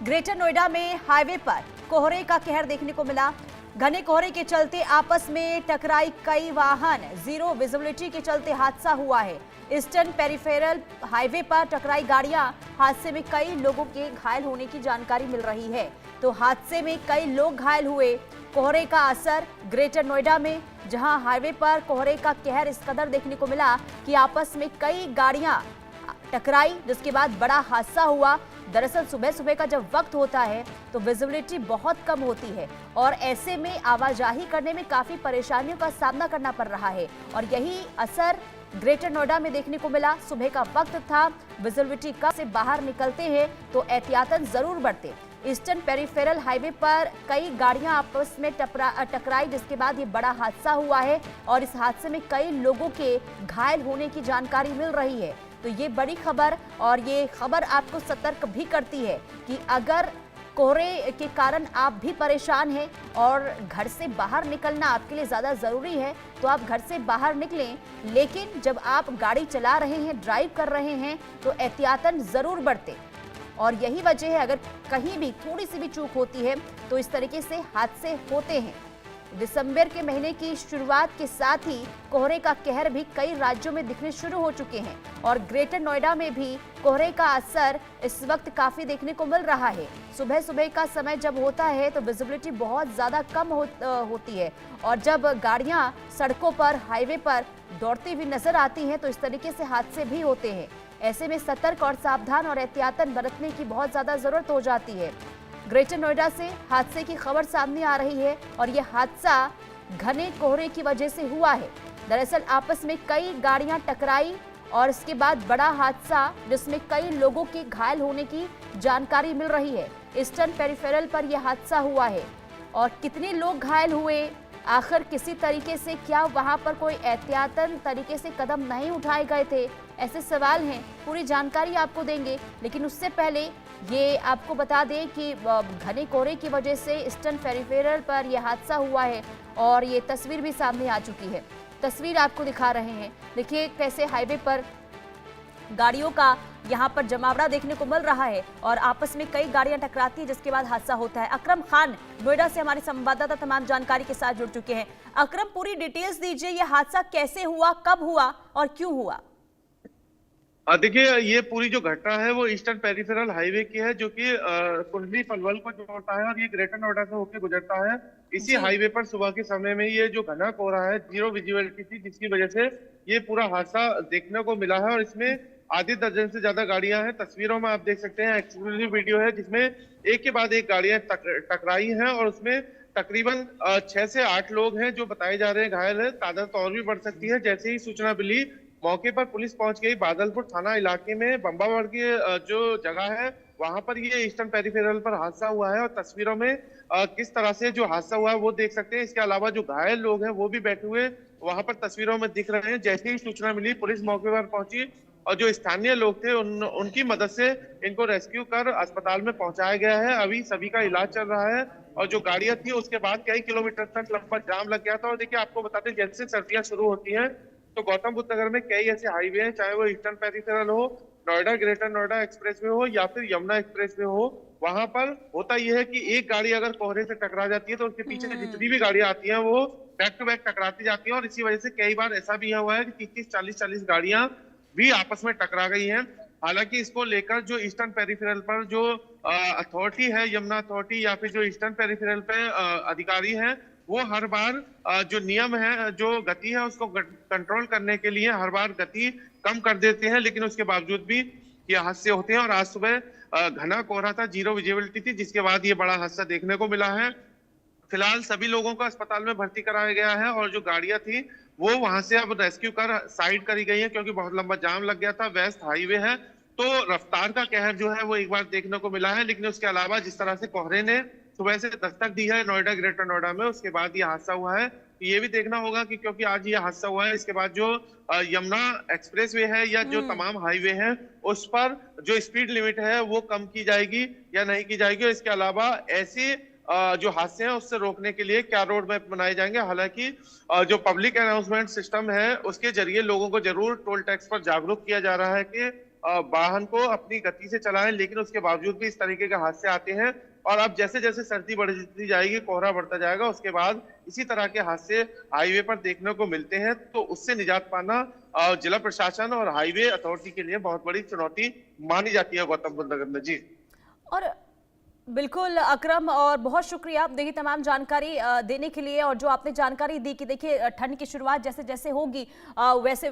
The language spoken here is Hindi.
ग्रेटर नोएडा में हाईवे पर कोहरे का कहर देखने को मिला। घने कोहरे के चलते आपस में टकराई कई वाहन, जीरो विजिबिलिटी के चलते हादसा हुआ है। ईस्टर्न पेरिफेरल हाईवे पर टकराई गाड़ियां, हादसे में कई लोगों के घायल होने की जानकारी मिल रही है। तो हादसे में कई लोग घायल हुए। कोहरे का असर ग्रेटर नोएडा में, जहां हाईवे पर कोहरे का कहर इस कदर देखने को मिला कि आपस में कई गाड़ियां टकराई, जिसके बाद बड़ा हादसा हुआ। दरअसल सुबह सुबह का जब वक्त होता है तो विजिबिलिटी बहुत कम होती है और ऐसे में आवाजाही करने में काफी परेशानियों का सामना करना पड़ रहा है और यही असर ग्रेटर नोएडा में देखने को मिला। सुबह का वक्त था, विजिबिलिटी कम से बाहर निकलते हैं तो एहतियातन जरूर बरतें। ईस्टर्न पेरिफेरल हाईवे पर कई गाड़ियां आपस में टकराई, जिसके बाद ये बड़ा हादसा हुआ है और इस हादसे में कई लोगों के घायल होने की जानकारी मिल रही है। तो ये बड़ी खबर, और ये खबर आपको सतर्क भी करती है कि अगर कोहरे के कारण आप भी परेशान हैं और घर से बाहर निकलना आपके लिए ज़्यादा ज़रूरी है तो आप घर से बाहर निकलें, लेकिन जब आप गाड़ी चला रहे हैं, ड्राइव कर रहे हैं तो एहतियातन ज़रूर बरतें। और यही वजह है, अगर कहीं भी थोड़ी सी भी चूक होती है तो इस तरीके से हादसे होते हैं। दिसंबर के महीने की शुरुआत के साथ ही कोहरे का कहर भी कई राज्यों में दिखने शुरू हो चुके हैं और ग्रेटर नोएडा में भी कोहरे का असर इस वक्त काफी देखने को मिल रहा है। सुबह सुबह का समय जब होता है तो विजिबिलिटी बहुत ज्यादा कम होती है और जब गाड़ियां सड़कों पर, हाईवे पर दौड़ती हुई नजर आती हैं तो इस तरीके से हादसे भी होते हैं। ऐसे में सतर्क और सावधान और एहतियातन बरतने की बहुत ज्यादा जरूरत हो जाती है। ग्रेटर नोएडा से हादसे की खबर सामने आ रही है और यह हादसा घने कोहरे की वजह से हुआ है। दरअसल आपस में कई गाड़ियां टकराई और इसके बाद बड़ा हादसा, जिसमें कई लोगों के घायल होने की जानकारी मिल रही है। ईस्टर्न पेरिफेरल पर यह हादसा हुआ है और कितने लोग घायल हुए, आखिर किसी तरीके से क्या वहां पर कोई एहतियातन तरीके से कदम नहीं उठाए गए थे, ऐसे सवाल हैं। पूरी जानकारी आपको देंगे, लेकिन उससे पहले ये आपको बता दें कि घने कोहरे की वजह से ईस्टर्न पेरिफेरल पर यह हादसा हुआ है और ये तस्वीर भी सामने आ चुकी है। तस्वीर आपको दिखा रहे हैं, देखिए कैसे हाईवे पर गाड़ियों का यहाँ पर जमावड़ा देखने को मिल रहा है और आपस में कई गाड़ियां टकराती है, जिसके बाद हादसा होता है। अकरम खान नोएडा से हमारे संवाददाता तमाम जानकारी के साथ जुड़ चुके हैं। अकरम, पूरी डिटेल्स दीजिए, यह हादसा कैसे हुआ, कब हुआ और क्यों हुआ? देखिए, ये पूरी जो घटना है वो ईस्टर्न पेरिफेरल हाईवे की है, जो कि कुंडली पलवल को जोड़ता है और ये ग्रेटर नोएडा से होकर गुजरता है। इसी हाईवे पर सुबह के समय में ये जो घना कोहरा है, जीरो विजिबिलिटी थी, जिसकी वजह से ये पूरा हादसा देखने को मिला है और इसमें आधी दर्जन से ज्यादा गाड़ियां हैं। तस्वीरों में आप देख सकते हैं, एक्सक्लूसिव वीडियो है जिसमें एक के बाद एक गाड़ियां टकराई हैं और उसमें तकरीबन 6 से 8 लोग हैं जो बताए जा रहे हैं घायल है। तादाद तो और भी बढ़ सकती है। जैसे ही सूचना मिली, मौके पर पुलिस पहुंच गई। बादलपुर थाना इलाके में बम्बावड़ की जो जगह है, वहां पर ये ईस्टर्न पेरिफेरल पर हादसा हुआ है और तस्वीरों में किस तरह से जो हादसा हुआ है वो देख सकते हैं। इसके अलावा जो घायल लोग हैं वो भी बैठे हुए वहां पर तस्वीरों में दिख रहे हैं। जैसे ही सूचना मिली, पुलिस मौके पर पहुंची और जो स्थानीय लोग थे उनकी मदद से इनको रेस्क्यू कर अस्पताल में पहुंचाया गया है। अभी सभी का इलाज चल रहा है और जो गाड़ियां थी उसके बाद कई किलोमीटर तक लंबा जाम लग गया था। और देखिए, आपको बताते हैं, जैसे सर्दियां शुरू होती हैं तो गौतम बुद्ध नगर में कई ऐसे हाईवे हैं, चाहे वो ईस्टर्न पेरिफेरल हो, नोएडा ग्रेटर नोएडा एक्सप्रेसवे हो या फिर यमुना एक्सप्रेसवे हो। वहां पर होता यह है कि एक गाड़ी अगर कोहरे से टकरा जाती है तो उसके पीछे जितनी भी गाड़ियां आती हैं वो बैक टू बैक टकराती जाती हैं और इसी वजह से कई बार ऐसा भी हुआ है कि 30-40 गाड़ियां भी आपस में टकरा गई हैं। हालांकि इसको लेकर जो ईस्टर्न पेरिफेरल पर जो अथॉरिटी है, यमुना अथॉरिटी या फिर जो ईस्टर्न पेरिफेरल पे अधिकारी हैं, वो हर बार जो नियम है, जो गति है, उसको कंट्रोल करने के लिए हर बार गति कम कर देते हैं, लेकिन उसके बावजूद भी ये हादसे होते हैं। और आज सुबह घना कोहरा था, जीरो विजिबिलिटी थी, जिसके बाद ये बड़ा हादसा देखने को मिला है। फिलहाल सभी लोगों को अस्पताल में भर्ती कराया गया है और जो गाड़ियां थी वो वहां से अब रेस्क्यू कर साइड करी गई है, क्योंकि बहुत लंबा जाम लग गया था। वेस्ट हाईवे है तो रफ्तार का कहर जो है वो एक बार देखने को मिला है, लेकिन उसके अलावा जिस तरह से कोहरे ने सुबह से दस्तक दी है नोएडा ग्रेटर नोएडा में, उसके बाद ये हादसा हुआ है। ये भी देखना होगा कि क्योंकि आज ये हादसा हुआ है, इसके बाद जो यमुना एक्सप्रेसवे है या जो तमाम हाईवे हैं उस पर जो स्पीड लिमिट है वो कम की जाएगी या नहीं की जाएगी। और इसके अलावा ऐसे जो हादसे हैं उससे रोकने के लिए क्या रोड मैप बनाए जाएंगे। हालांकि जो पब्लिक अनाउंसमेंट सिस्टम है उसके जरिए लोगों को जरूर टोल टैक्स पर जागरूक किया जा रहा है कि वाहन को अपनी गति से चलाएं, लेकिन उसके बावजूद भी इस तरीके के हादसे आते हैं। और अब जैसे जैसे सर्दी बढ़ती जाएगी, कोहरा बढ़ता जाएगा, उसके बाद इसी तरह के हादसे हाईवे पर देखने को मिलते हैं। तो उससे निजात पाना जिला प्रशासन और हाईवे अथॉरिटी के लिए बहुत बड़ी चुनौती मानी जाती है गौतम बुद्ध नगर में। जी और बिल्कुल अकरम, और बहुत शुक्रिया आप देखिए तमाम जानकारी देने के लिए। और जो आपने जानकारी दी कि देखिए ठंड की शुरुआत जैसे जैसे होगी वैसे वैसे